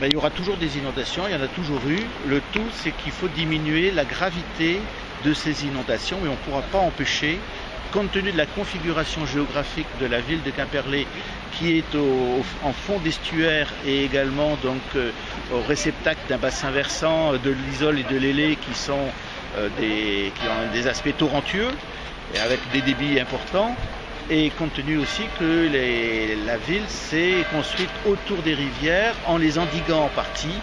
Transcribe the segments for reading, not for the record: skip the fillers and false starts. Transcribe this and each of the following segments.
Ben, il y aura toujours des inondations, il y en a toujours eu. Le tout, c'est qu'il faut diminuer la gravité de ces inondations, mais on ne pourra pas empêcher, compte tenu de la configuration géographique de la ville de Quimperlé, qui est en fond d'estuaire et également donc, au réceptacle d'un bassin versant de l'Isole et de l'Élé qui ont des aspects torrentueux et avec des débits importants. Et compte tenu aussi que la ville s'est construite autour des rivières en les endiguant en partie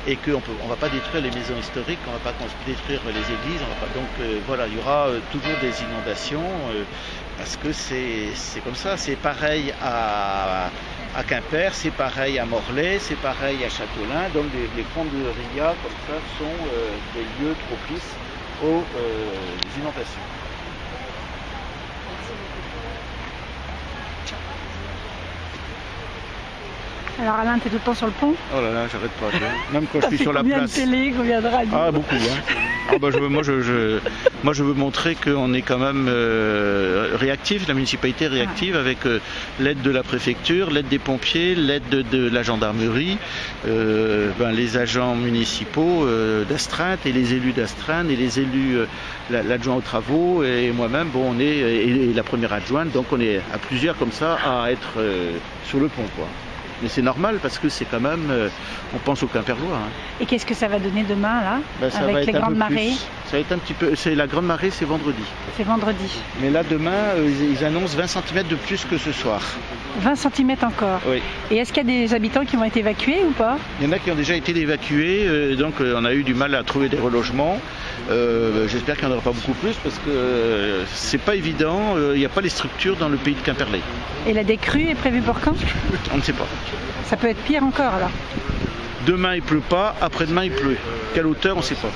et qu'on ne va pas détruire les maisons historiques, on ne va pas détruire les églises, donc voilà, il y aura toujours des inondations parce que c'est comme ça. C'est pareil à Quimper, c'est pareil à Morlaix, c'est pareil à Châteaulin. Donc les fonds de ria comme ça sont des lieux propices aux inondations. Alors Alain, t'es tout le temps sur le pont? Oh là là, j'arrête pas. Même quand je suis sur la place. Combien de télé, combien de radio? Ah, beaucoup. Hein. Ah, bah, moi, je veux montrer qu'on est quand même réactif, la municipalité est réactive avec l'aide de la préfecture, l'aide des pompiers, l'aide de la gendarmerie, les agents municipaux d'astreinte et les élus d'astreinte et les élus, l'adjoint aux travaux et moi-même, bon, on est et la première adjointe, donc on est à plusieurs comme ça à être sur le pont, quoi. Mais c'est normal parce que c'est quand même, on pense aux Quimperlois. Hein. Et qu'est-ce que ça va donner demain là, avec les grandes marées? Ça va être un petit peu, la grande marée c'est vendredi. C'est vendredi. Mais là demain, ils annoncent 20 cm de plus que ce soir. 20 cm encore? Oui. Et est-ce qu'il y a des habitants qui vont être évacués ou pas? Il y en a qui ont déjà été évacués, donc on a eu du mal à trouver des relogements. J'espère qu'il n'y en aura pas beaucoup plus parce que c'est pas évident, il n'y a pas les structures dans le pays de Quimperlé. Et la décrue est prévue pour quand? On ne sait pas. Ça peut être pire encore alors? Demain il pleut pas, après-demain il pleut. Quelle hauteur, on ne sait pas.